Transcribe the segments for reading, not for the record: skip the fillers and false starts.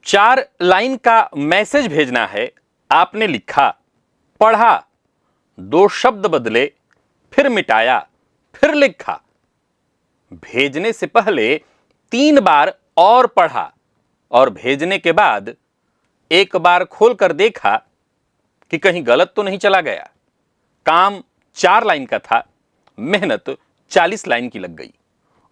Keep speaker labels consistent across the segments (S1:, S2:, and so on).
S1: 4 line का message भेजना है। आपने लिखा, पढ़ा, 2 शब्द बदले, फिर मिटाया, फिर लिखा। भेजने से पहले 3 बार और पढ़ा और भेजने के बाद एक बार खोलकर देखा कि कहीं गलत तो नहीं चला गया। काम 4 लाइन का था, मेहनत 40 लाइन की लग गई।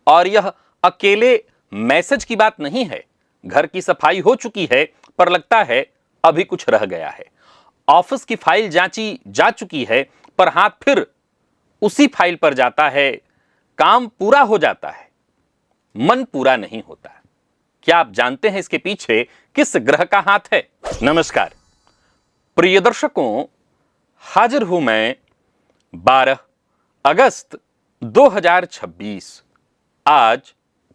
S1: और यह अकेले मैसेज की बात नहीं है। घर की सफाई हो चुकी है, पर लगता है अभी कुछ रह गया है। ऑफिस की फाइल जांची जा चुकी है, पर हाथ फिर उसी फाइल पर जाता है। काम पूरा हो जाता है, मन पूरा नहीं होता। क्या आप जानते हैं इसके पीछे किस ग्रह का हाथ है? नमस्कार प्रिय दर्शकों, हाजिर हूं मैं 12 अगस्त 2026 आज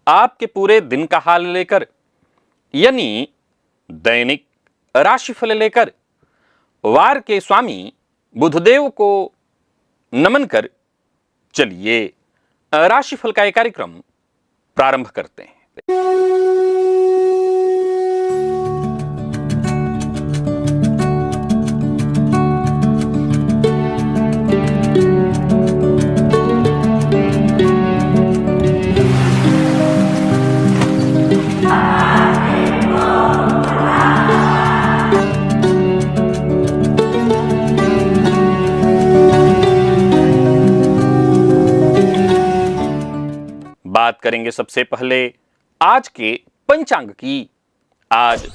S1: आपके पूरे दिन का हाल लेकर, यानी दैनिक राशिफल लेकर। वार के स्वामी बुधदेव को नमन कर चलिए राशिफल का एक कार्यक्रम प्रारंभ करते हैं। बात करेंगे सबसे पहले आज के पंचांग की। आज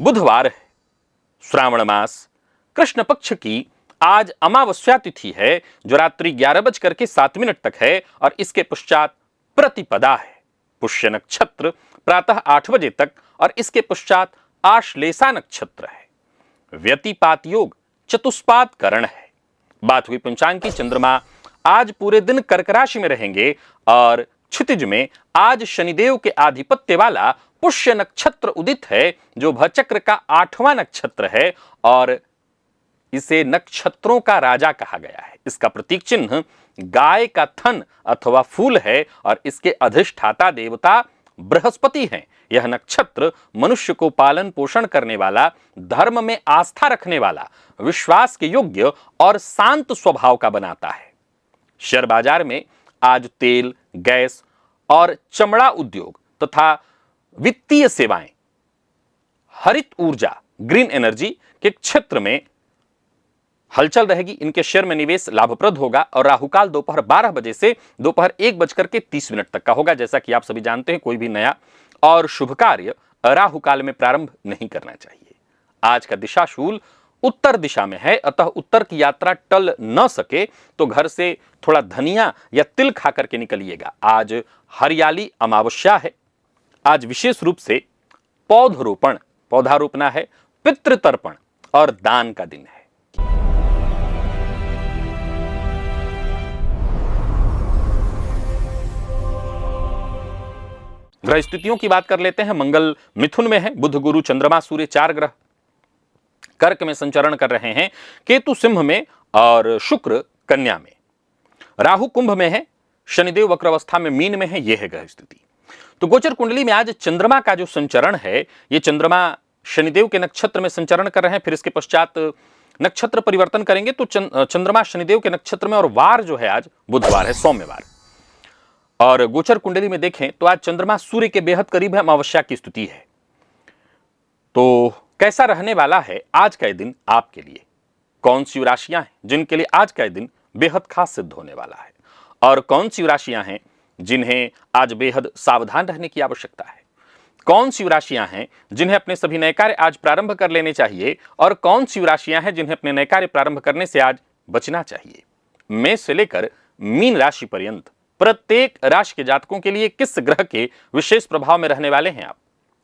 S1: बुधवार है, श्रावण मास, कृष्ण पक्ष की आज अमावस्या तिथि है जो रात्रि 11:07 तक है और इसके पश्चात प्रतिपदा है। पुष्य नक्षत्र प्रातः 8 बजे तक और इसके पश्चात आश्लेषा नक्षत्र है। व्यतिपात योग चतुष्पाद करण है। बात हुई पंचांग की। चंद्रमा आज पूरे दिन कर्क राशि में रहेंगे और क्षितिज में आज शनिदेव के आधिपत्य वाला पुष्य नक्षत्र उदित है जो भचक्र का 8वां नक्षत्र है और इसे नक्षत्रों का राजा कहा गया है। इसका प्रतीक चिन्ह गाय का थन अथवा फूल है और इसके अधिष्ठाता देवता बृहस्पति हैं। यह नक्षत्र मनुष्य को पालन पोषण करने वाला, धर्म में आस्था रखने वाला, विश्वास के योग्य और शांत स्वभाव का बनाता है। शेयर बाजार में आज तेल, गैस और चमड़ा उद्योग तथा वित्तीय सेवाएं, हरित ऊर्जा, ग्रीन एनर्जी के क्षेत्र में हलचल रहेगी। इनके शेयर में निवेश लाभप्रद होगा और राहुकाल दोपहर 12 बजे से दोपहर 1:30 तक का होगा। जैसा कि आप सभी जानते हैं, कोई भी नया और शुभ कार्य राहुकाल में प्रारंभ नहीं करना चाहिए। आज का दिशाशूल उत्तर दिशा में है, अतः उत्तर की यात्रा टल न सके तो घर से थोड़ा धनिया या तिल खा करके निकलिएगा। आज हरियाली अमावस्या है। आज विशेष रूप से पौधरोपण, पौधा रोपना है, पितृतर्पण और दान का दिन है। ग्रह स्थितियों की बात कर लेते हैं। मंगल मिथुन में है, बुध गुरु चंद्रमा सूर्य 4 ग्रह कर्क में संचरण कर रहे हैं, केतु सिंह में और शुक्र कन्या में, राहु कुंभ में है, शनिदेव वक्रावस्था में मीन में है। यह है ग्रह स्थिति। तो गोचर कुंडली में आज चंद्रमा का जो संचरण है, यह चंद्रमा शनिदेव के नक्षत्र में संचरण कर रहे हैं, फिर इसके पश्चात नक्षत्र परिवर्तन करेंगे तो चंद्रमा शनिदेव के नक्षत्र में, और वार जो है आज बुधवार है, सौम्यवार। और गोचर कुंडली में देखें तो आज चंद्रमा सूर्य के बेहद करीब है, अमावस्या की स्थिति है। तो कैसा रहने वाला है आज का दिन आपके लिए? कौन सी राशियां हैं जिनके लिए आज का दिन बेहद खास सिद्ध होने वाला है, और कौन सी राशियां हैं जिन्हें आज बेहद सावधान रहने की आवश्यकता है? कौन सी राशियां हैं जिन्हें अपने सभी नए कार्य आज प्रारंभ कर लेने चाहिए, और कौन सी राशियां हैं जिन्हें अपने नए कार्य प्रारंभ करने से आज बचना चाहिए? मेष से लेकर मीन राशि पर्यंत प्रत्येक राशि के जातकों के लिए किस ग्रह के विशेष प्रभाव में रहने वाले हैं आप?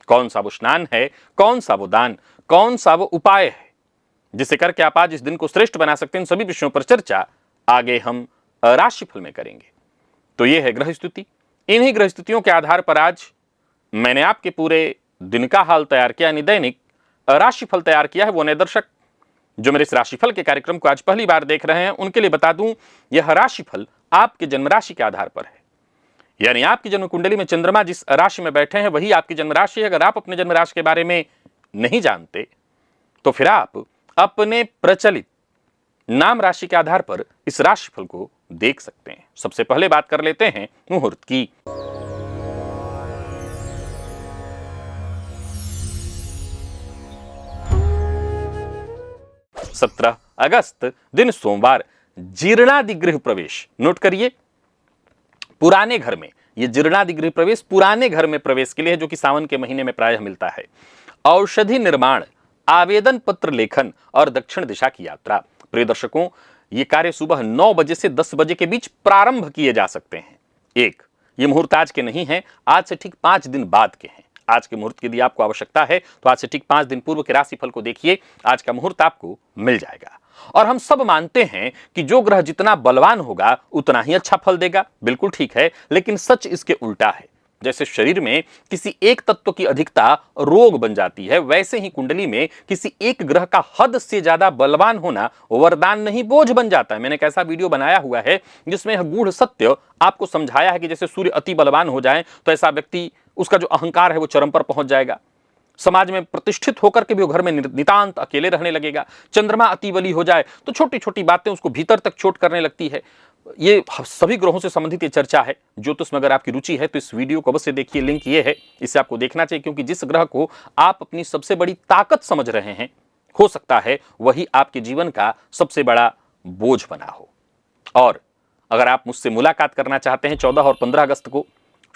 S1: कौन सा वो स्नान है, कौन सा वो दान, कौन सा वो उपाय है जिसे करके आप आज इस दिन को श्रेष्ठ बना सकते हैं? इन सभी विषयों पर चर्चा आगे हम राशिफल में करेंगे। तो ये है ग्रह स्थिति। इन्हीं ग्रह स्थितियों के आधार पर आज मैंने आपके पूरे दिन का हाल तैयार किया, यानी दैनिक राशिफल तैयार किया है। वो नए दर्शक जो मेरे इस राशिफल के कार्यक्रम को आज पहली बार देख रहे हैं, उनके लिए बता दूं, यह राशिफल आपके जन्म राशि के आधार पर है। यानी आपकी जन्म कुंडली में चंद्रमा जिस राशि में बैठे हैं वही आपकी जन्म राशि है। अगर आप अपने जन्म राशि के बारे में नहीं जानते तो फिर आप अपने प्रचलित नाम राशि के आधार पर इस राशिफल को देख सकते हैं। सबसे पहले बात कर लेते हैं मुहूर्त की। 17 अगस्त दिन सोमवार, जीर्णादि गृह प्रवेश। नोट करिए, पुराने घर में, ये जीर्णादि गृह प्रवेश पुराने घर में प्रवेश के लिए है, जो कि सावन के महीने में प्रायः मिलता है। औषधि निर्माण, आवेदन पत्र लेखन और दक्षिण दिशा की यात्रा। प्रिय दर्शकों, ये कार्य सुबह 9 बजे से 10 बजे के बीच प्रारंभ किए जा सकते हैं। ये मुहूर्त आज के नहीं है, आज से ठीक 5 दिन बाद के हैं। आज के मुहूर्त की यदि आपको आवश्यकता है तो आज से ठीक 5 दिन पूर्व के राशिफल को देखिए, आज का मुहूर्त आपको मिल जाएगा। और हम सब मानते हैं कि जो ग्रह जितना बलवान होगा उतना ही अच्छा फल देगा। बिल्कुल ठीक है, लेकिन सच इसके उल्टा है। जैसे शरीर में किसी एक तत्व की अधिकता रोग बन जाती है, वैसे ही कुंडली में किसी एक ग्रह का हद से ज्यादा बलवान होना वरदान नहीं बोझ बन जाता है। मैंने एक ऐसा वीडियो बनाया हुआ है जिसमें यह गूढ़ सत्य आपको समझाया है कि जैसे सूर्य अति बलवान हो जाए तो ऐसा व्यक्ति, उसका जो अहंकार है वो चरम पर पहुंच जाएगा, समाज में प्रतिष्ठित होकर के भी वो घर में नितांत अकेले रहने लगेगा। चंद्रमा अति बली हो जाए तो छोटी छोटी बातें उसको भीतर तक चोट करने लगती है। ये सभी ग्रहों से संबंधित ये चर्चा है। ज्योतिष में अगर आपकी रुचि है तो इस वीडियो को अवश्य देखिए, लिंक ये है, इसे आपको देखना चाहिए, क्योंकि जिस ग्रह को आप अपनी सबसे बड़ी ताकत समझ रहे हैं, हो सकता है वही आपके जीवन का सबसे बड़ा बोझ बना हो। और अगर आप मुझसे मुलाकात करना चाहते हैं, 14 और 15 अगस्त को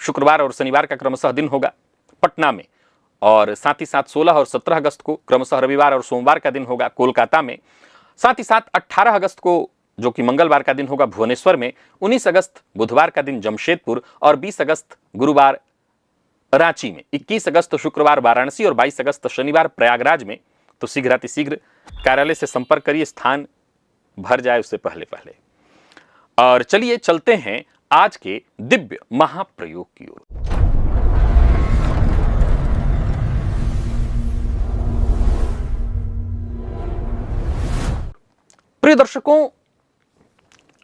S1: शुक्रवार और शनिवार का क्रमशः दिन होगा पटना में, और साथ ही साथ 16 और 17 अगस्त को क्रमशः रविवार और सोमवार का दिन होगा कोलकाता में। साथ ही साथ 18 अगस्त को जो कि मंगलवार का दिन होगा भुवनेश्वर में, 19 अगस्त बुधवार का दिन जमशेदपुर और 20 अगस्त गुरुवार रांची में, 21 अगस्त शुक्रवार वाराणसी और 22 अगस्त शनिवार प्रयागराज में। तो शीघ्रातिशीघ्र कार्यालय से संपर्क करिए, स्थान भर जाए उससे पहले पहले। और चलिए चलते हैं आज के दिव्य महाप्रयोग की ओर। प्रिय दर्शकों,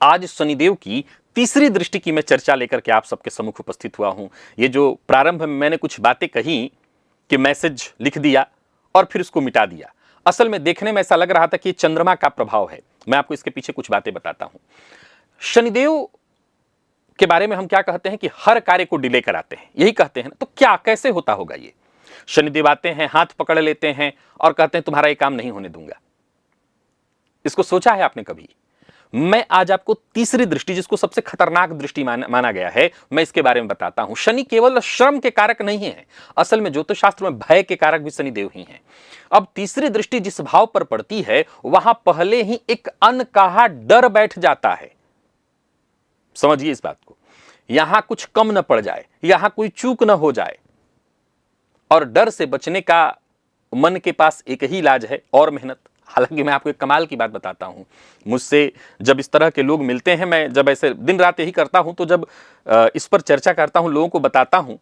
S1: आज शनिदेव की तीसरी दृष्टि की मैं चर्चा लेकर के आप सबके सम्मुख उपस्थित हुआ हूं। ये जो प्रारंभ में मैंने कुछ बातें कही कि मैसेज लिख दिया और फिर उसको मिटा दिया, असल में देखने में ऐसा लग रहा था कि चंद्रमा का प्रभाव है। मैं आपको इसके पीछे कुछ बातें बताता हूं। शनिदेव के बारे में हम क्या कहते हैं कि हर कार्य को डिले कराते हैं, यही कहते हैं ना। तो क्या कैसे होता होगा ये? शनिदेव आते हैं, हाथ पकड़ लेते हैं और कहते हैं तुम्हारा ये काम नहीं होने दूंगा। इसको सोचा है आपने कभी? मैं आज आपको तीसरी दृष्टि, जिसको सबसे खतरनाक दृष्टि माना गया है, मैं इसके बारे में बताता हूं। शनि केवल श्रम के कारक नहीं है, असल में ज्योतिष शास्त्र में भय के कारक भी शनिदेव ही हैं। अब तीसरी दृष्टि जिस भाव पर पड़ती है, वहां पहले ही एक अनकहा डर बैठ जाता है। समझिए इस बात को, यहां कुछ कम न पड़ जाए, यहां कोई चूक न हो जाए। और डर से बचने का मन के पास एक ही इलाज है, और मेहनत। हालांकि मैं आपको एक कमाल की बात बताता हूं, मुझसे जब इस तरह के लोग मिलते हैं, मैं जब ऐसे दिन रात यही करता हूं, तो जब इस पर चर्चा करता हूं, लोगों को बताता हूं,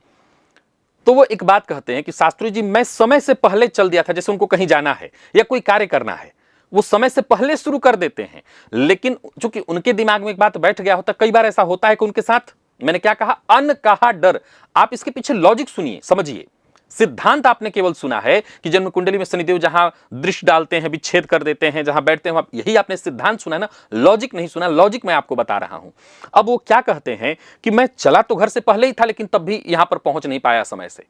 S1: तो वो एक बात कहते हैं कि शास्त्री जी, मैं समय से पहले चल दिया था। जैसे उनको कहीं जाना है या कोई कार्य करना है, वो समय से पहले शुरू कर देते हैं, लेकिन चूंकि उनके दिमाग में एक बात बैठ गया होता, कई बार ऐसा होता है कि उनके साथ, मैंने क्या कहा, अनकहा डर। आप इसके पीछे लॉजिक सुनिए, समझिए। सिद्धांत आपने केवल सुना है कि जन्म कुंडली में शनिदेव जहां दृष्टि डालते हैं, विच्छेद कर देते हैं, जहां बैठते हैं, यही आपने सिद्धांत सुना है ना, लॉजिक नहीं सुना। लॉजिक मैं आपको बता रहा हूं। अब वो क्या कहते हैं कि मैं चला तो घर से पहले ही था, लेकिन तब भी यहां पर पहुंच नहीं पाया समय से।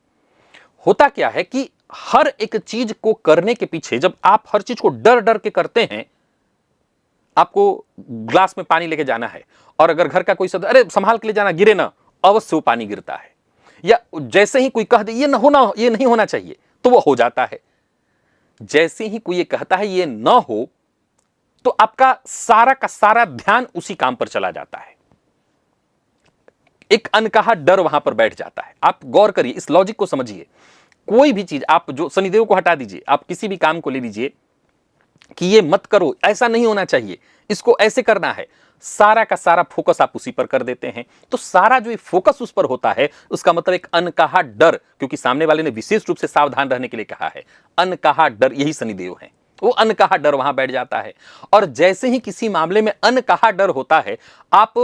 S1: होता क्या है कि हर एक चीज को करने के पीछे, जब आप हर चीज को डर डर के करते हैं, आपको ग्लास में पानी लेके जाना है और अगर घर का कोई सदस्य, अरे संभाल के ले जाना, गिरे ना, अवश्य वो पानी गिरता है। या जैसे ही कोई कह दे ये नहीं होना चाहिए, तो वो हो जाता है। जैसे ही कोई ये कहता है ये ना हो, तो आपका सारा का सारा ध्यान उसी काम पर चला जाता है। एक अनकहा डर वहां पर बैठ जाता है। आप गौर करिए, इस लॉजिक को समझिए। कोई भी चीज, आप जो शनिदेव को हटा दीजिए, आप किसी भी काम को ले लीजिए कि ये मत करो, ऐसा नहीं होना चाहिए, इसको ऐसे करना है, सारा का सारा फोकस आप उसी पर कर देते हैं। तो सारा जो फोकस उस पर होता है, उसका मतलब एक अनकहा डर, क्योंकि सामने वाले ने विशेष रूप से सावधान रहने के लिए कहा है। अनकहा डर, यही शनिदेव है। वो अनकहा डर वहां बैठ जाता है, और जैसे ही किसी मामले में अनकहा डर होता है, आप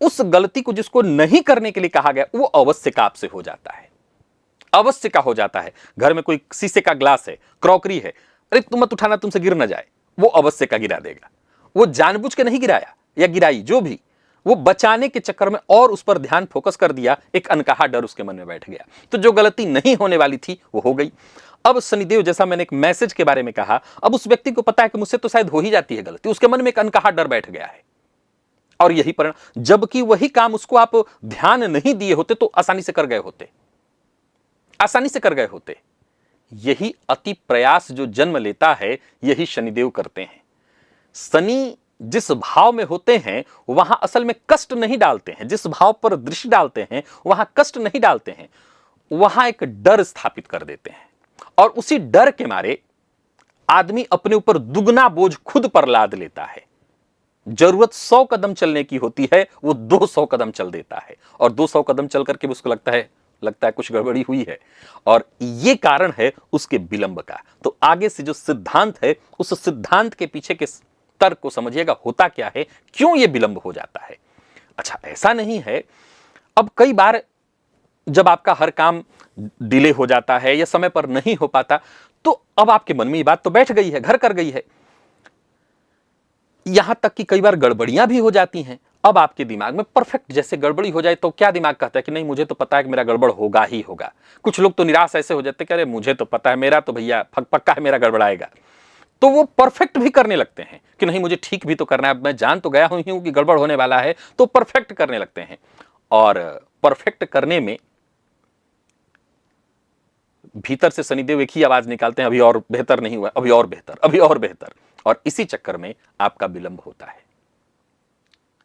S1: उस गलती को जिसको नहीं करने के लिए कहा गया, वो अवश्य का आपसे हो जाता है। अवश्य का हो जाता है। घर में कोई शीशे का ग्लास है, क्रॉकरी है, अरे तुम मत उठाना, तुमसे गिर ना जाए, वो अवश्य का गिरा देगा। वो जानबूझ के नहीं गिराया या गिराई, जो भी, वो बचाने के चक्कर में और उस पर ध्यान फोकस कर दिया, एक अनकहा डर उसके मन में बैठ गया, तो जो गलती नहीं होने वाली थी वो हो गई। अब शनिदेव, जैसा मैंने एक मैसेज के बारे में कहा, अब उस व्यक्ति को पता है कि मुझसे तो शायद हो ही जाती है गलती, उसके मन में एक अनकहा डर बैठ गया है, और यही परिणाम, जबकि वही काम उसको आप ध्यान नहीं दिए होते तो आसानी से कर गए होते, आसानी से कर गए होते। यही अति प्रयास जो जन्म लेता है, यही शनिदेव करते हैं। शनि जिस भाव में होते हैं वहां असल में कष्ट नहीं डालते हैं, जिस भाव पर दृष्टि डालते हैं वहां कष्ट नहीं डालते हैं, वहां एक डर स्थापित कर देते हैं, और उसी डर के मारे आदमी अपने ऊपर दुगना बोझ खुद पर लाद लेता है। जरूरत 100 कदम चलने की होती है, वो 200 कदम चल देता है, और 200 कदम चल करके उसको लगता है कुछ गड़बड़ी हुई है, और ये कारण है उसके विलंब का। तो आगे से जो सिद्धांत है, उस सिद्धांत के पीछे के तर्क को समझिएगा, होता क्या है, क्यों ये विलंब हो जाता है। अच्छा, ऐसा नहीं है, अब कई बार जब आपका हर काम डिले हो जाता है या समय पर नहीं हो पाता, तो अब आपके मन में ये बात तो बैठ गई है, घर कर गई है, यहां तक कि कई बार गड़बड़ियां भी हो जाती हैं। अब आपके दिमाग में परफेक्ट जैसे गड़बड़ी हो जाए तो क्या दिमाग कहता है कि नहीं, मुझे तो पता है कि मेरा गड़बड़ होगा ही होगा। कुछ लोग तो निराश ऐसे हो जाते हैं कि अरे मुझे तो पता है, मेरा तो भैया पक्का है मेरा गड़बड़ाएगा, तो वो परफेक्ट भी करने लगते हैं कि नहीं, मुझे ठीक भी तो करना है, मैं जान तो गया हूं कि गड़बड़ होने वाला है, तो परफेक्ट करने लगते हैं। और परफेक्ट करने में भीतर से शनिदेव एक ही आवाज निकालते हैं, अभी और बेहतर नहीं हुआ, अभी और बेहतर, अभी और बेहतर, और इसी चक्कर में आपका विलंब होता है।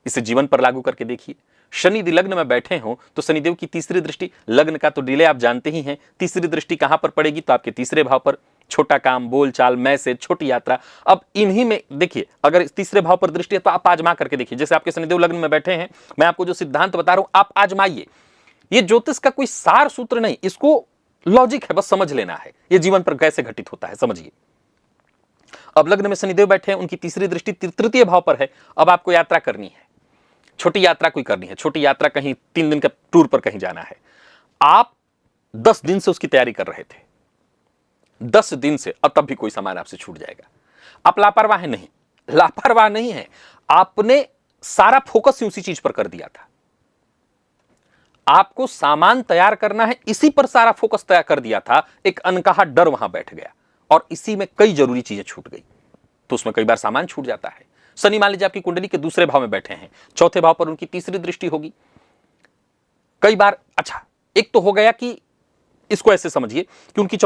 S1: इसे जीवन पर लागू करके देखिए। शनि यदि लग्न में बैठे हो तो शनिदेव की तीसरी दृष्टि, लग्न का तो डिले आप जानते ही हैं, तीसरी दृष्टि कहां पर पड़ेगी, तो आपके तीसरे भाव पर। छोटा काम, बोलचाल, मैसेज, छोटी यात्रा, अब इन्हीं में देखिए, अगर इस तीसरे भाव पर दृष्टि है तो आप आजमा करके देखिए। जैसे आपके शनिदेव लग्न में बैठे हैं, मैं आपको जो सिद्धांत बता रहा हूं आप आजमाइए। ये ज्योतिष का कोई सार सूत्र नहीं, इसको लॉजिक है, बस समझ लेना है ये जीवन पर कैसे घटित होता है, समझिए। अब लग्न में शनिदेव बैठे हैं, उनकी तीसरी दृष्टि तृतीय भाव पर है। अब आपको यात्रा करनी है, छोटी यात्रा कोई करनी है, छोटी यात्रा कहीं 3 दिन का टूर पर कहीं जाना है। आप 10 दिन से उसकी तैयारी कर रहे थे, 10 दिन से, अब तब भी कोई सामान आपसे छूट जाएगा। आप लापरवाह नहीं, लापरवाह नहीं है, आपने सारा फोकस ही उसी चीज पर कर दिया था। आपको सामान तैयार करना है, इसी पर सारा फोकस तैयार कर दिया था, एक अनकहा डर वहां बैठ गया, और इसी में कई जरूरी चीजें छूट गई, तो उसमें कई बार सामान छूट जाता है। शनि मान लीजिए आपकी कुंडली के दूसरे भाव में बैठे हैं, चौथे भाव पर उनकी तीसरी दृष्टि होगी। कई बार, अच्छा, एक तो हो गया कि इसको ऐसे समझिए कि उनकी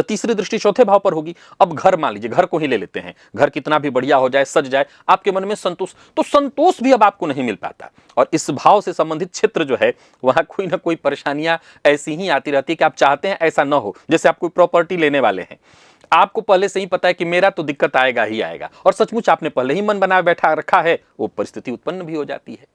S1: तीसरी दृष्टि चौथे भाव पर होगी। अब घर मान लीजिए, घर को ही ले लेते हैं, घर कितना भी बढ़िया हो जाए, सज जाए, आपके मन में संतोष, तो संतोष भी अब आपको नहीं मिल पाता, और इस भाव से संबंधित क्षेत्र जो है वहां कोई ना कोई परेशानियां ऐसी ही आती रहती है कि आप चाहते हैं ऐसा ना हो। जैसे आप कोई प्रॉपर्टी लेने वाले हैं, आपको पहले से ही पता है कि मेरा तो दिक्कत आएगा ही आएगा, और सचमुच आपने पहले ही मन बना बैठा रखा है, वो परिस्थिति उत्पन्न भी हो जाती है।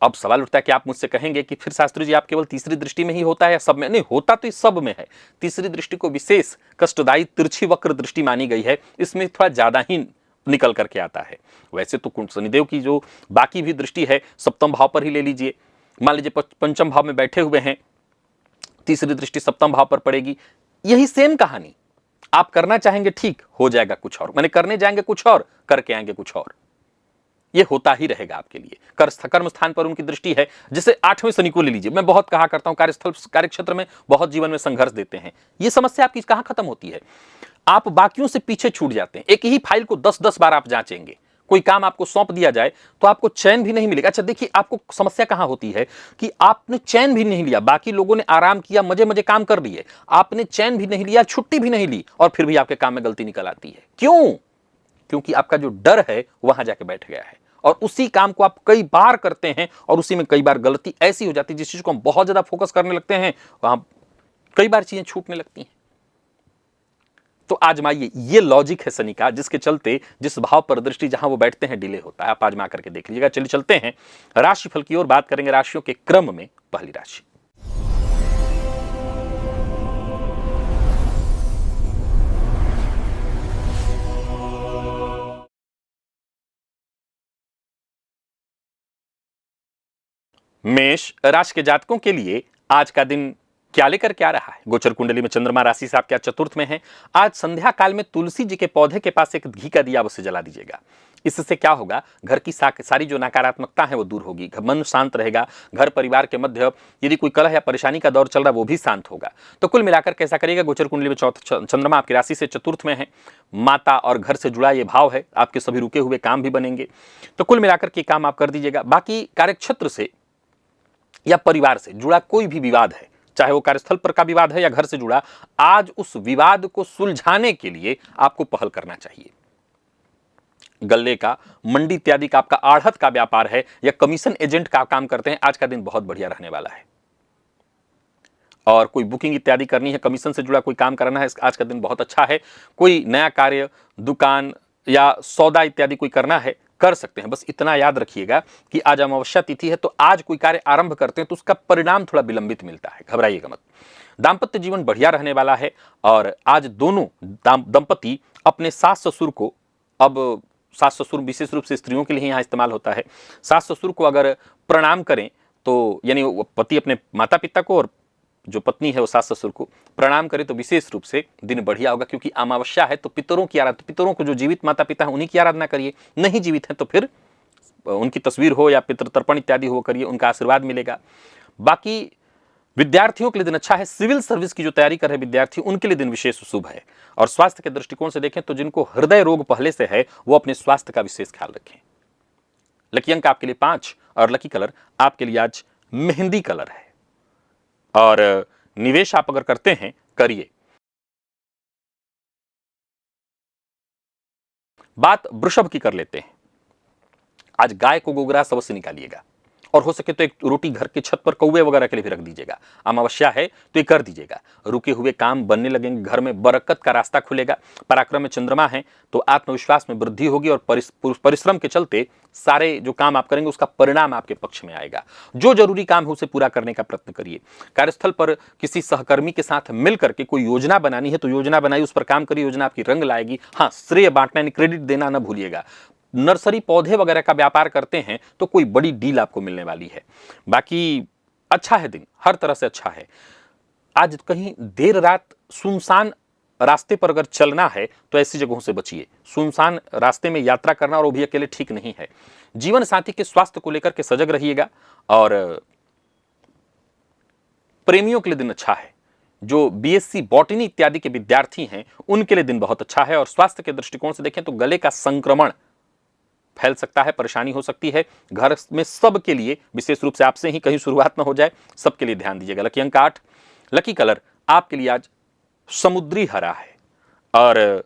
S1: अब सवाल उठता है कि आप मुझसे कहेंगे कि फिर शास्त्री जी, आप केवल तीसरी दृष्टि में ही होता है या सब में? नहीं, होता तो इस सब में है। तीसरी दृष्टि को विशेष कष्टदायी तिरछी वक्र दृष्टि मानी गई है, इसमें थोड़ा ज्यादा ही निकल करके आता है। वैसे तो शनिदेव की जो बाकी भी दृष्टि है, सप्तम भाव पर ही ले लीजिए। मान लीजिए पंचम भाव में बैठे हुए हैं, तीसरी दृष्टि सप्तम भाव पर पड़ेगी, यही सेम कहानी। आप करना चाहेंगे ठीक, हो जाएगा कुछ और, मैंने करने जाएंगे कुछ और, करके आएंगे कुछ और। ये होता ही रहेगा आपके लिए। कर्म स्थान पर उनकी दृष्टि है। जैसे 8वें शनि को ले लीजिए, मैं बहुत कहा करता हूं, कार्यस्थल कार्यक्षेत्र में बहुत जीवन में संघर्ष देते हैं। ये समस्या आपकी कहां खत्म होती है? आप बाकियों से पीछे छूट जाते हैं। एक ही फाइल को 10-10 बार आप जांचेंगे। कोई काम आपको सौंप दिया जाए तो आपको चैन भी नहीं मिलेगा। अच्छा देखिए, आपको समस्या कहां होती है कि आपने चैन भी नहीं लिया, बाकी लोगों ने आराम किया, मजे मजे काम कर लिए, आपने चैन भी नहीं लिया, छुट्टी भी नहीं ली, और फिर भी आपके काम में गलती निकल आती है। क्यों? क्योंकि आपका जो डर है वहां जाके बैठ गया है, और उसी काम को आप कई बार करते हैं, और उसी में कई बार गलती ऐसी हो जाती है, जिस चीज को हम बहुत ज्यादा फोकस करने लगते हैं वहां कई बार चीजें छूटने लगती हैं। तो आजमाइए, ये लॉजिक है शनि का, जिसके चलते जिस भाव पर दृष्टि जहां वो बैठते हैं डिले होता है। आप आजमा करके देख लीजिएगा। चलिए चलते हैं राशिफल की ओर, बात करेंगे राशियों के क्रम में। पहली राशि मेष राशि के जातकों के लिए आज का दिन क्या लेकर क्या रहा है? गोचर कुंडली में चंद्रमा राशि से आपके चतुर्थ में है। आज संध्या काल में तुलसी जी के पौधे के पास एक घी का दिया अवश्य जला दीजिएगा। इससे क्या होगा, घर की सारी जो नकारात्मकता है वो दूर होगी, मन शांत रहेगा, घर परिवार के मध्य यदि कोई कलह या परेशानी का दौर चल रहा है वो भी शांत होगा। तो कुल मिलाकर कैसा करिएगा, गोचर कुंडली में चंद्रमा आपकी राशि से चतुर्थ में है, माता और घर से जुड़ा ये भाव है, आपके सभी रुके हुए काम भी बनेंगे। तो कुल मिलाकर के काम आप कर दीजिएगा। बाकी कार्यक्षेत्र से या परिवार से जुड़ा कोई भी विवाद है, चाहे वो कार्यस्थल पर का विवाद है या घर से जुड़ा, आज उस विवाद को सुलझाने के लिए आपको पहल करना चाहिए। गल्ले का, मंडी इत्यादि का, आपका आढ़त का व्यापार है या कमीशन एजेंट का काम करते हैं, आज का दिन बहुत बढ़िया रहने वाला है। और कोई बुकिंग इत्यादि करनी है, कमीशन से जुड़ा कोई काम करना है, आज का दिन बहुत अच्छा है। कोई नया कार्य, दुकान या सौदा इत्यादि कोई करना है, कर सकते हैं। बस इतना याद रखिएगा कि आज अमावस्या तिथि है, तो आज कोई कार्य आरंभ करते हैं तो उसका परिणाम थोड़ा विलंबित मिलता है, घबराइएगा मत। दाम्पत्य जीवन बढ़िया रहने वाला है और आज दोनों दंपति अपने सास ससुर को, अब सास ससुर विशेष रूप से स्त्रियों के लिए यहाँ इस्तेमाल होता है, सास ससुर को अगर प्रणाम करें तो यानी पति अपने माता पिता को और जो पत्नी है वो सास ससुर को प्रणाम करे तो विशेष रूप से दिन बढ़िया होगा। क्योंकि अमावस्या है तो पितरों की आराधना, पितरों को जो जीवित माता पिता है उन्हीं की आराधना करिए, नहीं जीवित है तो फिर उनकी तस्वीर हो या पितृ तर्पण इत्यादि हो करिए, उनका आशीर्वाद मिलेगा। बाकी विद्यार्थियों के लिए दिन अच्छा है। सिविल सर्विस की जो तैयारी कर रहे विद्यार्थी, उनके लिए दिन विशेष शुभ है। और स्वास्थ्य के दृष्टिकोण से देखें तो जिनको हृदय रोग पहले से है वो अपने स्वास्थ्य का विशेष ख्याल रखें। लकी अंक आपके लिए 5 और लकी कलर आपके लिए आज मेहंदी कलर है। और निवेश आप अगर करते हैं करिए। बात वृषभ की कर लेते हैं। आज गाय को गोग्रास अवश्य निकालिएगा और हो सके तो एक रोटी घर के छत पर कौवे वगैरह के लिए भी रख दीजिएगा। अमावस्या है तो ये कर दीजिएगा, रुके हुए काम बनने लगेंगे, घर में बरकत का रास्ता खुलेगा। पराक्रम में चंद्रमा है तो आत्मविश्वास में वृद्धि होगी और परिश्रम के चलते सारे जो काम आप करेंगे उसका परिणाम आपके पक्ष में आएगा। जो जरूरी काम है उसे पूरा करने का प्रयत्न करिए। कार्यस्थल पर किसी सहकर्मी के साथ मिलकर के कोई योजना बनानी है तो योजना बनाइए, उस पर काम करिए, योजना आपकी रंग लाएगी। हाँ, श्रेय बांटना यानी क्रेडिट देना न भूलिएगा। नर्सरी पौधे वगैरह का व्यापार करते हैं तो कोई बड़ी डील आपको मिलने वाली है। बाकी अच्छा है दिन, हर तरह से अच्छा है। आज कहीं देर रात सुनसान रास्ते पर अगर चलना है तो ऐसी जगहों से बचिए। सुनसान रास्ते में यात्रा करना और वो भी अकेले ठीक नहीं है। जीवन साथी के स्वास्थ्य को लेकर के सजग रहिएगा। और प्रेमियों के लिए दिन अच्छा है। जो बीएससी बॉटनी इत्यादि के विद्यार्थी हैं उनके लिए दिन बहुत अच्छा है। और स्वास्थ्य के दृष्टिकोण से देखें तो गले का संक्रमण फैल सकता है, परेशानी हो सकती है। घर में सबके लिए, विशेष रूप से आपसे ही कहीं शुरुआत न हो जाए, सबके लिए ध्यान दीजिएगा। लकी अंक 8, लकी कलर आपके लिए आज समुद्री हरा है। और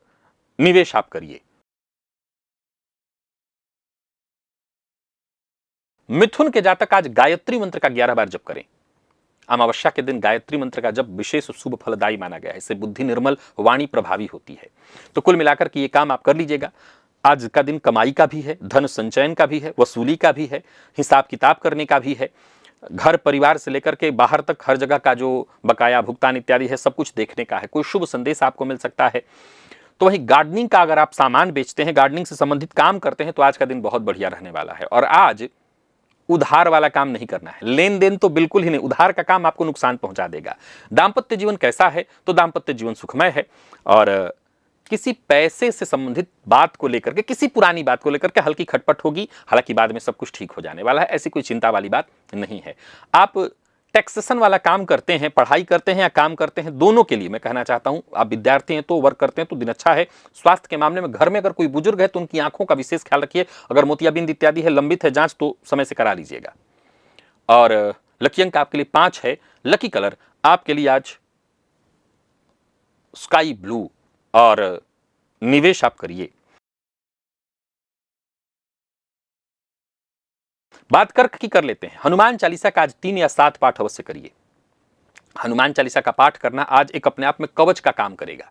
S1: निवेश आप करिए। मिथुन के जातक आज गायत्री मंत्र का 11 बार जप करें। अमावस्या के दिन गायत्री मंत्र का जप विशेष शुभ फलदायी माना गया है। इससे बुद्धि निर्मल, वाणी प्रभावी होती है। तो कुल मिलाकर के ये काम आप कर लीजिएगा। आज का दिन कमाई का भी है, धन संचयन का भी है, वसूली का भी है, हिसाब किताब करने का भी है। घर परिवार से लेकर के बाहर तक हर जगह का जो बकाया भुगतान इत्यादि है सब कुछ देखने का है। कोई शुभ संदेश आपको मिल सकता है। तो वहीं गार्डनिंग का अगर आप सामान बेचते हैं, गार्डनिंग से संबंधित काम करते हैं तो आज का दिन बहुत बढ़िया रहने वाला है। और आज उधार वाला काम नहीं करना है, लेन देन तो बिल्कुल ही नहीं, उधार का काम आपको नुकसान पहुंचा देगा। दाम्पत्य जीवन कैसा है तो दाम्पत्य जीवन सुखमय है। और किसी पैसे से संबंधित बात को लेकर के, किसी पुरानी बात को लेकर के हल्की खटपट होगी, हालांकि बाद में सब कुछ ठीक हो जाने वाला है, ऐसी कोई चिंता वाली बात नहीं है। आप टैक्सेशन वाला काम करते हैं, पढ़ाई करते हैं या काम करते हैं, दोनों के लिए मैं कहना चाहता हूं, आप विद्यार्थी हैं तो वर्क करते हैं तो दिन अच्छा है। स्वास्थ्य के मामले में घर में अगर कोई बुजुर्ग है तो उनकी आंखों का विशेष ख्याल रखिए। अगर मोतियाबिंद इत्यादि है, लंबित है जांच, तो समय से करा लीजिएगा। और लकी अंक आपके लिए 5 है। लकी कलर आपके लिए आज स्काई ब्लू। और निवेश आप करिए। बात कर्क की कर लेते हैं। हनुमान चालीसा का आज 3 या 7 पाठ अवश्य करिए। हनुमान चालीसा का पाठ करना आज एक अपने आप में कवच का काम करेगा।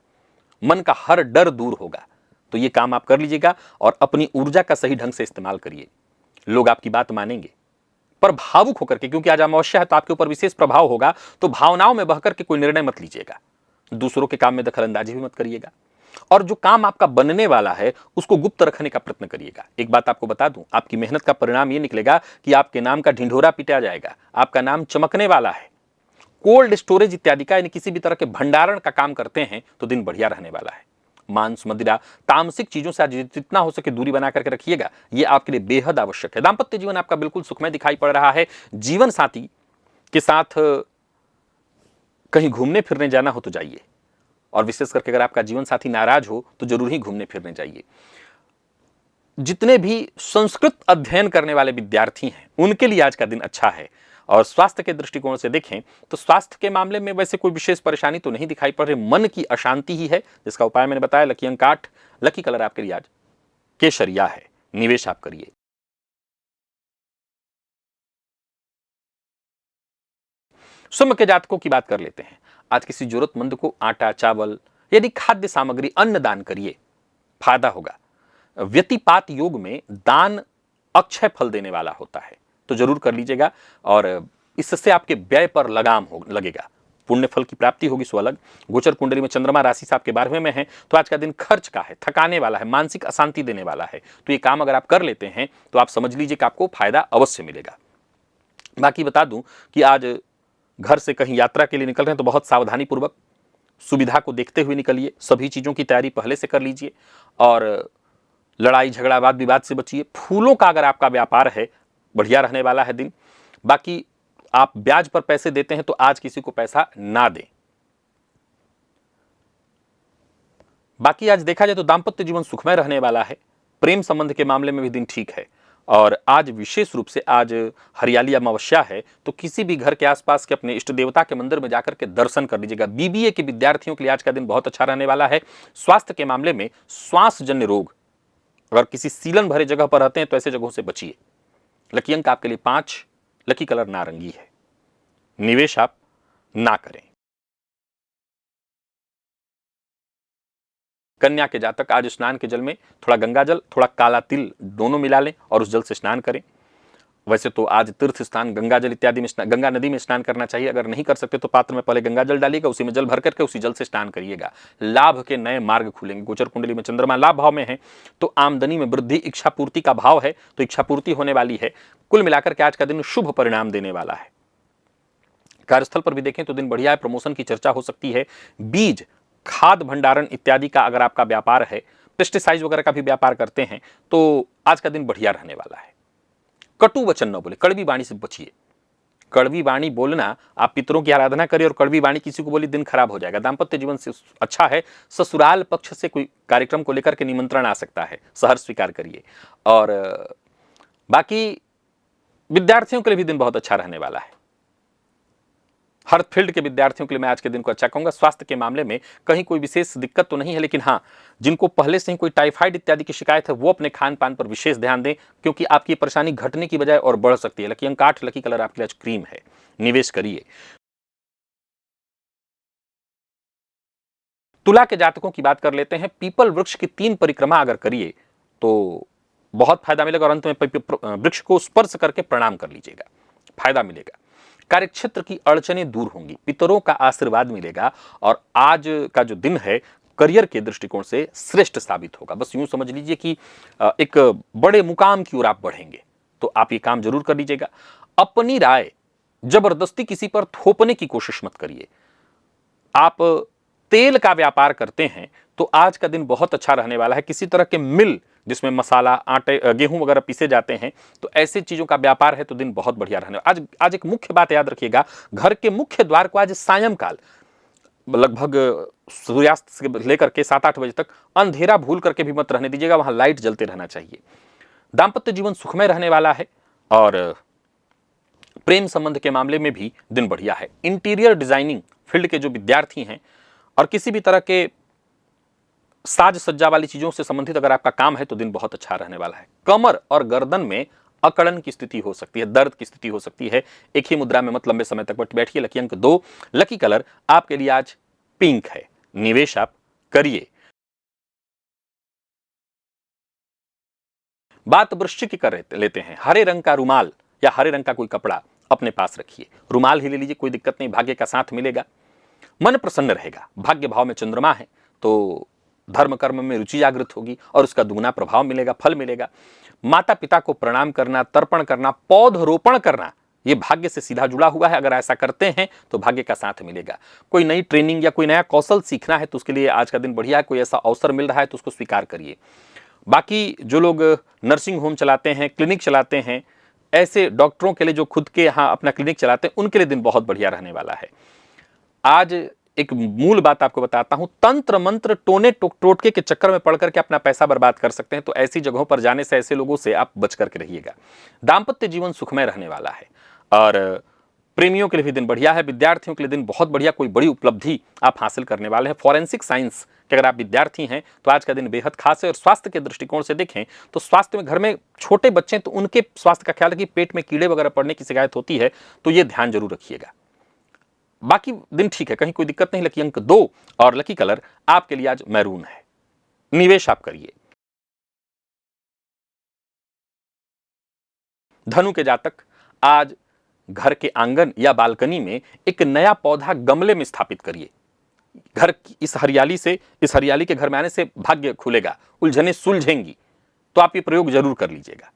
S1: मन का हर डर दूर होगा। तो ये काम आप कर लीजिएगा और अपनी ऊर्जा का सही ढंग से इस्तेमाल करिए। लोग आपकी बात मानेंगे, पर भावुक होकर के, क्योंकि आज अमावस्या है तो आपके ऊपर विशेष प्रभाव होगा, तो भावनाओं में बहकर के कोई निर्णय मत लीजिएगा। दूसरों के काम में दखलंदाजी भी मत करिएगा। और जो काम आपका बनने वाला है उसको गुप्त रखने का प्रयत्न करिएगा। एक बात आपको बता दूं, आपकी मेहनत का परिणाम ये निकलेगा कि आपके नाम का ढिंढोरा पिटा जाएगा, आपका नाम चमकने वाला है। कोल्ड स्टोरेज इत्यादि का यानी किसी भी तरह के भंडारण का काम करते हैं तो दिन बढ़िया रहने वाला है। मांस, मदिरा, तामसिक चीजों से आज जितना हो सके दूरी बना करके रखिएगा, यह आपके लिए बेहद आवश्यक है। दांपत्य जीवन आपका बिल्कुल सुखमय दिखाई पड़ रहा है। जीवन साथी के साथ कहीं घूमने फिरने जाना हो तो जाइए, और विशेष करके अगर आपका जीवन साथी नाराज हो तो जरूर ही घूमने फिरने जाइए। जितने भी संस्कृत अध्ययन करने वाले विद्यार्थी हैं उनके लिए आज का दिन अच्छा है। और स्वास्थ्य के दृष्टिकोण से देखें तो स्वास्थ्य के मामले में वैसे कोई विशेष परेशानी तो नहीं दिखाई पड़ रही, मन की अशांति ही है, जिसका उपाय मैंने बताया। लकी अंक 8, लकी कलर आपके लिए आज केसरिया है, निवेश आप करिए। सिंह के जातकों की बात कर लेते हैं। आज किसी जरूरतमंद को आटा, चावल यदि खाद्य सामग्री, अन्न दान करिए, फायदा होगा। व्यतिपात योग में दान अक्षय फल देने वाला होता है, तो जरूर कर लीजिएगा, और इससे आपके व्यय पर लगाम लगेगा, पुण्य फल की प्राप्ति होगी। सो अलग गोचर कुंडली में चंद्रमा राशि से आपके 12वें में है, तो आज का दिन खर्च का है, थकाने वाला है, मानसिक अशांति देने वाला है। तो ये काम अगर आप कर लेते हैं तो आप समझ लीजिए कि आपको फायदा अवश्य मिलेगा। बाकी बता दूं कि आज घर से कहीं यात्रा के लिए निकल रहे हैं तो बहुत सावधानी पूर्वक, सुविधा को देखते हुए निकलिए। सभी चीजों की तैयारी पहले से कर लीजिए, और लड़ाई झगड़ा, वाद विवाद से बचिए। फूलों का अगर आपका व्यापार है, बढ़िया रहने वाला है दिन। बाकी आप ब्याज पर पैसे देते हैं तो आज किसी को पैसा ना दें। बाकी आज देखा जाए तो दांपत्य जीवन सुखमय रहने वाला है। प्रेम संबंध के मामले में भी दिन ठीक है। और आज विशेष रूप से आज हरियाली अमावस्या है, तो किसी भी घर के आसपास के अपने इष्ट देवता के मंदिर में जाकर के दर्शन कर लीजिएगा। बीबीए के विद्यार्थियों के लिए आज का दिन बहुत अच्छा रहने वाला है। स्वास्थ्य के मामले में श्वास जन्य रोग, अगर किसी सीलन भरे जगह पर रहते हैं तो ऐसे जगहों से बचिए। लकी अंक आपके लिए 5, लकी कलर नारंगी है, निवेश आप ना करें। कन्या के जातक आज स्नान के जल में थोड़ा गंगा जल, थोड़ा काला तिल दोनों मिला लें और उस जल से स्नान करें। वैसे तो आज तीर्थ स्नान गंगा जल इत्यादि में, गंगा नदी में स्नान करना चाहिए। अगर नहीं कर सकते तो पात्र में पहले गंगा जल डालिएगा, उसी में जल भर करके उसी जल से स्नान करिएगा। लाभ के नए मार्ग खुलेंगे। गोचर कुंडली में चंद्रमा लाभ भाव में है, तो आमदनी में वृद्धि, इच्छा पूर्ति का भाव है, तो इच्छा पूर्ति होने वाली है। कुल मिलाकर के आज का दिन शुभ परिणाम देने वाला है। कार्यस्थल पर भी देखें तो दिन बढ़िया है, प्रमोशन की चर्चा हो सकती है। बीज, खाद भंडारण इत्यादि का अगर आपका व्यापार है, पेस्टिसाइड वगैरह का भी व्यापार करते हैं, तो आज का दिन बढ़िया रहने वाला है। कटु वचन न बोले, कड़वी वाणी से बचिए। कड़वी वाणी बोलना, आप पितरों की आराधना करिए और कड़वी वाणी किसी को बोली, दिन खराब हो जाएगा। दांपत्य जीवन से अच्छा है। ससुराल पक्ष से कोई कार्यक्रम को लेकर के निमंत्रण आ सकता है, सहर्ष स्वीकार करिए। और बाकी विद्यार्थियों के लिए भी दिन बहुत अच्छा रहने वाला है। हर फील्ड के विद्यार्थियों के लिए मैं आज के दिन को अच्छा कहूंगा। स्वास्थ्य के मामले में कहीं कोई विशेष दिक्कत तो नहीं है, लेकिन हाँ, जिनको पहले से ही कोई टाइफाइड इत्यादि की शिकायत है वो अपने खान पान पर विशेष ध्यान दें, क्योंकि आपकी परेशानी घटने की बजाय और बढ़ सकती है। लकी अंक 8, लकी कलर आपके लिए आज क्रीम है, निवेश करिए। तुला के जातकों की बात कर लेते हैं। पीपल वृक्ष की 3 परिक्रमा अगर करिए तो बहुत फायदा मिलेगा, और अंत में वृक्ष को स्पर्श करके प्रणाम कर लीजिएगा, फायदा मिलेगा। कार्यक्षेत्र की अड़चनें दूर होंगी, पितरों का आशीर्वाद मिलेगा, और आज का जो दिन है करियर के दृष्टिकोण से श्रेष्ठ साबित होगा। बस यूं समझ लीजिए कि एक बड़े मुकाम की ओर आप बढ़ेंगे, तो आप ये काम जरूर कर लीजिएगा। अपनी राय जबरदस्ती किसी पर थोपने की कोशिश मत करिए। आप तेल का व्यापार करते हैं तो आज का दिन बहुत अच्छा रहने वाला है। किसी तरह के मिल जिसमें मसाला, आटे, गेहूं वगैरह पीसे जाते हैं, तो ऐसी चीजों का व्यापार है तो दिन बहुत बढ़िया रहने वाला। आज एक मुख्य बात याद रखिएगा, घर के मुख्य द्वार को आज सायंकाल लगभग सूर्यास्त से लेकर के 7-8 बजे तक अंधेरा भूल करके भी मत रहने दीजिएगा, वहां लाइट जलते रहना चाहिए। दांपत्य जीवन सुखमय रहने वाला है, और प्रेम संबंध के मामले में भी दिन बढ़िया है। इंटीरियर डिजाइनिंग फील्ड के जो विद्यार्थी हैं और किसी भी तरह के साज सज्जा वाली चीजों से संबंधित अगर आपका काम है तो दिन बहुत अच्छा रहने वाला है। कमर और गर्दन में अकड़न की स्थिति हो सकती है, दर्द की स्थिति हो सकती है। एक ही मुद्रा में मत लंबे समय तक बैठिए। लकी अंक 2, लकी कलर आपके लिए आज पिंक है, निवेश आप करिए। बात वृश्चिक की कर लेते हैं। हरे रंग का रुमाल या हरे रंग का कोई कपड़ा अपने पास रखिए। रुमाल ही ले लीजिए, कोई दिक्कत नहीं, भाग्य का साथ मिलेगा, मन प्रसन्न रहेगा। भाग्य भाव में चंद्रमा है, तो धर्म कर्म में रुचि जागृत होगी और उसका दुगना प्रभाव मिलेगा, फल मिलेगा। माता पिता को प्रणाम करना, तर्पण करना, पौधरोपण करना, ये भाग्य से सीधा जुड़ा हुआ है। अगर ऐसा करते हैं तो भाग्य का साथ मिलेगा। कोई नई ट्रेनिंग या कोई नया कौशल सीखना है तो उसके लिए आज का दिन बढ़िया है। कोई ऐसा अवसर मिल रहा है तो उसको स्वीकार करिए। बाकी जो लोग नर्सिंग होम चलाते हैं, क्लिनिक चलाते हैं, ऐसे डॉक्टरों के लिए जो खुद के यहाँ अपना क्लिनिक चलाते हैं, उनके लिए दिन बहुत बढ़िया रहने वाला है। आज एक मूल बात आपको बताता हूं, तंत्र मंत्र टोने टोटके के चक्कर में पड़ करके अपना पैसा बर्बाद कर सकते हैं, तो ऐसी जगहों पर जाने से, ऐसे लोगों से आप बच करके रहिएगा। दाम्पत्य जीवन सुखमय रहने वाला है और प्रेमियों के लिए भी दिन बढ़िया है। विद्यार्थियों के लिए दिन बहुत बढ़िया, कोई बड़ी उपलब्धि आप हासिल करने वाले हैं। फॉरेंसिक साइंस के अगर आप विद्यार्थी हैं तो आज का दिन बेहद खास है। और स्वास्थ्य के दृष्टिकोण से देखें तो स्वास्थ्य में, घर में छोटे बच्चे हैं तो उनके स्वास्थ्य का ख्याल रखिए। पेट में कीड़े वगैरह पड़ने की शिकायत होती है तो ये ध्यान जरूर रखिएगा। बाकी दिन ठीक है, कहीं कोई दिक्कत नहीं। लकी अंक 2 और लकी कलर आपके लिए आज मैरून है। निवेश आप करिए। धनु के जातक आज घर के आंगन या बालकनी में एक नया पौधा गमले में स्थापित करिए। घर की इस हरियाली के घर में आने से भाग्य खुलेगा, उलझने सुलझेंगी, तो आप ये प्रयोग जरूर कर लीजिएगा।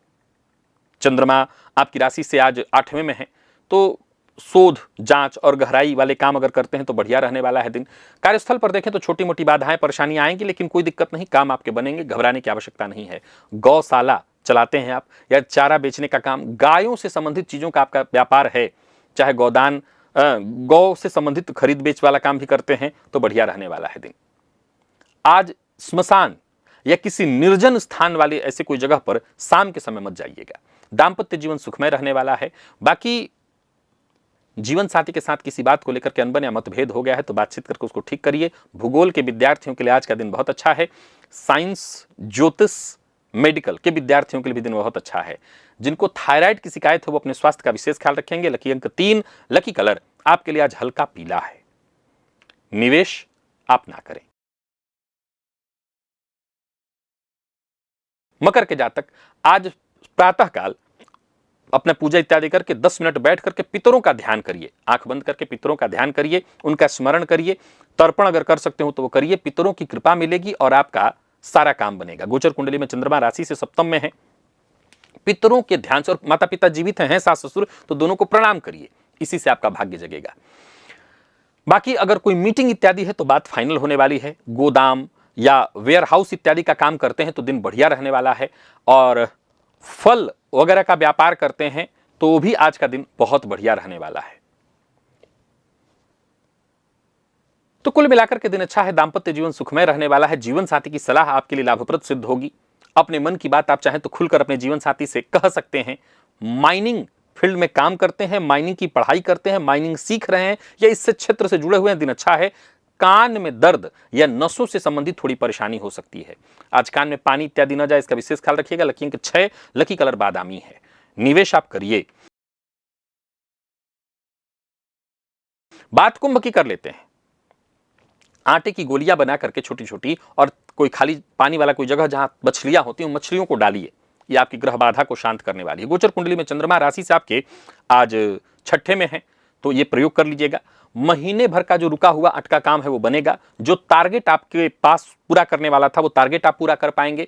S1: चंद्रमा आपकी राशि से आज 8वें में है, तो शोध, जांच और गहराई वाले काम अगर करते हैं तो बढ़िया रहने वाला है दिन। कार्यस्थल पर देखें तो छोटी मोटी बाधाएं, परेशानियां आएंगी, लेकिन कोई दिक्कत नहीं, काम आपके बनेंगे, घबराने की आवश्यकता नहीं है। गौशाला चलाते हैं आप या चारा बेचने का काम, गायों से संबंधित चीजों का आपका व्यापार है, चाहे गौदान, गौ से संबंधित खरीद बेच वाला काम भी करते हैं तो बढ़िया रहने वाला है दिन। आज स्मशान या किसी निर्जन स्थान वाले ऐसे कोई जगह पर शाम के समय मत जाइएगा। दाम्पत्य जीवन सुखमय रहने वाला है। बाकी जीवन साथी के साथ किसी बात को लेकर के अनबन या मतभेद हो गया है तो बातचीत करके उसको ठीक करिए। भूगोल के विद्यार्थियों के लिए आज का दिन बहुत अच्छा है। साइंस, ज्योतिष, मेडिकल के विद्यार्थियों के लिए भी दिन बहुत अच्छा है। जिनको थायराइड की शिकायत है वो अपने स्वास्थ्य का विशेष ख्याल रखेंगे। लकी अंक 3, लकी कलर आपके लिए आज हल्का पीला है। निवेश आप ना करें। मकर के जातक आज प्रातःकाल अपना पूजा इत्यादि करके 10 मिनट बैठ करके पितरों का ध्यान करिए। आंख बंद करके पितरों का ध्यान करिए, उनका स्मरण करिए, तर्पण अगर कर सकते हो तो वो करिए। पितरों की कृपा मिलेगी और आपका सारा काम बनेगा। गोचर कुंडली में चंद्रमा राशि से सप्तम में है। पितरों के ध्यान से, और माता पिता जीवित हैं, सास ससुर, तो दोनों को प्रणाम करिए, इसी से आपका भाग्य जगेगा। बाकी अगर कोई मीटिंग इत्यादि है तो बात फाइनल होने वाली है। गोदाम या वेयर हाउस इत्यादि का काम करते हैं तो दिन बढ़िया रहने वाला है। और फल वगैरह का व्यापार करते हैं तो भी आज का दिन बहुत बढ़िया रहने वाला है। तो कुल मिलाकर के दिन अच्छा है। दाम्पत्य जीवन सुखमय रहने वाला है। जीवन साथी की सलाह आपके लिए लाभप्रद सिद्ध होगी। अपने मन की बात आप चाहें तो खुलकर अपने जीवन साथी से कह सकते हैं। माइनिंग फील्ड में काम करते हैं, माइनिंग की पढ़ाई करते हैं, माइनिंग सीख रहे हैं या इससे क्षेत्र से जुड़े हुए हैं, दिन अच्छा है। कान में दर्द या नसों से संबंधित थोड़ी परेशानी हो सकती है। आज कान में पानी इत्यादि न जाए, इसका विशेष ख्याल रखिएगा। लकी अंक 6, लकी कलर बादामी है। निवेश आप करिए। बात कुंभ की कर लेते हैं। आटे की गोलियां बना करके छोटी छोटी, और कोई खाली पानी वाला कोई जगह जहां मछलियां होती हैं, मछलियों को डालिए। ये आपकी ग्रह बाधा को शांत करने वाली है। गोचर कुंडली में चंद्रमा राशि से आपके आज 6ठे में है, तो ये प्रयोग कर लीजिएगा। महीने भर का जो रुका हुआ अटका काम है वो बनेगा। जो टारगेट आपके पास पूरा करने वाला था वो टारगेट आप पूरा कर पाएंगे।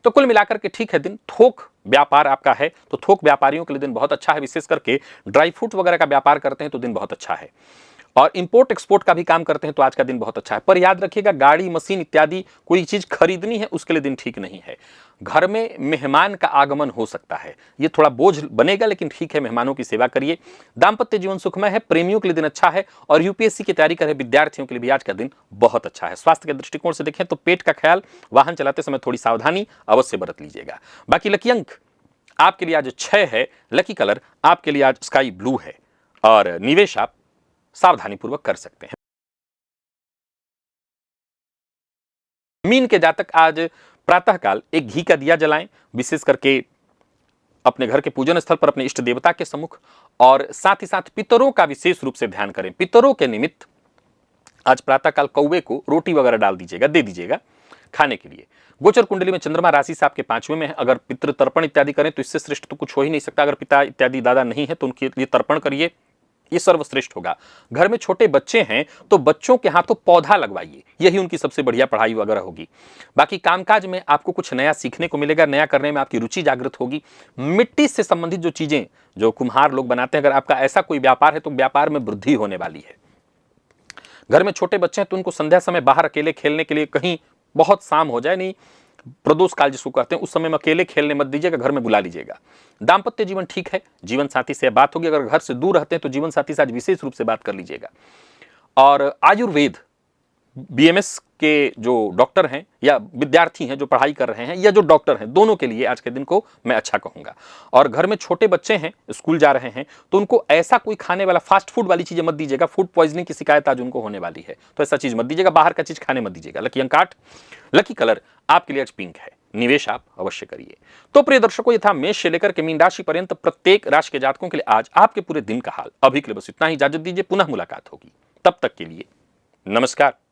S1: तो कुल मिलाकर के ठीक है दिन। थोक व्यापार आपका है तो थोक व्यापारियों के लिए दिन बहुत अच्छा है। विशेष करके ड्राई फ्रूट वगैरह का व्यापार करते हैं तो दिन बहुत अच्छा है। और इंपोर्ट एक्सपोर्ट का भी काम करते हैं तो आज का दिन बहुत अच्छा है। पर याद रखिएगा, गाड़ी, मशीन इत्यादि कोई चीज खरीदनी है उसके लिए दिन ठीक नहीं है। घर में मेहमान का आगमन हो सकता है, ये थोड़ा बोझ बनेगा, लेकिन ठीक है, मेहमानों की सेवा करिए। दाम्पत्य जीवन सुखमय है। प्रेमियों के लिए दिन अच्छा है। और यूपीएससी की तैयारी कर रहे विद्यार्थियों के लिए भी आज का दिन बहुत अच्छा है। स्वास्थ्य के दृष्टिकोण से देखें तो पेट का ख्याल, वाहन चलाते समय थोड़ी सावधानी अवश्य बरत लीजिएगा। बाकी लकी अंक आपके लिए आज 6 है। लकी कलर आपके लिए आज स्काई ब्लू है। और निवेश आप सावधानी पूर्वक कर सकते हैं। मीन के जातक आज प्रातःकाल एक घी का दिया जलाएं, विशेष करके अपने घर के पूजन स्थल पर, अपने इष्ट देवता के सम्मुख। और साथ ही साथ पितरों का विशेष रूप से ध्यान करें। पितरों के निमित्त आज प्रातःकाल कौवे को रोटी वगैरह डाल दीजिएगा, दे दीजिएगा खाने के लिए। गोचर कुंडली में चंद्रमा राशि से आपके 5वें में है। अगर पितृ तर्पण इत्यादि करें तो इससे श्रेष्ठ तो कुछ हो ही नहीं सकता। अगर पिता इत्यादि दादा नहीं है तो उनके लिए तर्पण करिए, ये सर्वश्रेष्ठ होगा। घर में छोटे बच्चे हैं तो बच्चों के हाथों पौधा लगवाइए, यही उनकी सबसे बढ़िया पढ़ाई वगैरह होगी। बाकी कामकाज में आपको कुछ नया सीखने को मिलेगा, नया करने में आपकी रुचि जागृत होगी। मिट्टी से संबंधित जो चीजें जो कुम्हार लोग बनाते हैं, अगर आपका ऐसा कोई व्यापार है तो व्यापार में वृद्धि होने वाली है। घर में छोटे बच्चे हैं तो उनको संध्या समय बाहर अकेले खेलने के लिए, कहीं बहुत शाम हो जाए, नहीं प्रदोष काल जिसको कहते हैं, उस समय में अकेले खेलने मत दीजिएगा, घर में बुला लीजिएगा। दाम्पत्य जीवन ठीक है, जीवन साथी से बात होगी। अगर घर से दूर रहते हैं तो जीवन साथी से आज विशेष रूप से बात कर लीजिएगा। और आयुर्वेद बीएमएस के जो डॉक्टर हैं या विद्यार्थी हैं जो पढ़ाई कर रहे हैं या जो डॉक्टर हैं, दोनों के लिए आज के दिन को मैं अच्छा कहूंगा। और घर में छोटे बच्चे हैं, स्कूल जा रहे हैं, तो उनको ऐसा कोई खाने वाला फास्ट फूड वाली चीजें मत दीजिएगा। फूड पॉइजनिंग की शिकायत आज उनको होने वाली है, तो ऐसा चीज मत दीजिएगा। बाहर का चीज खाने मत दीजिएगा। लकी अंक 8, लकी कलर आपके लिए आज पिंक है, निवेश आप अवश्य करिए। तो प्रिय दर्शकों, ये था मेष से लेकर के मीन राशि पर्यंत प्रत्येक राशि के जातकों के लिए आज आपके पूरे दिन का हाल। अभी के लिए बस इतना ही, इजाजत दीजिए, पुनः मुलाकात होगी। तब तक के लिए नमस्कार।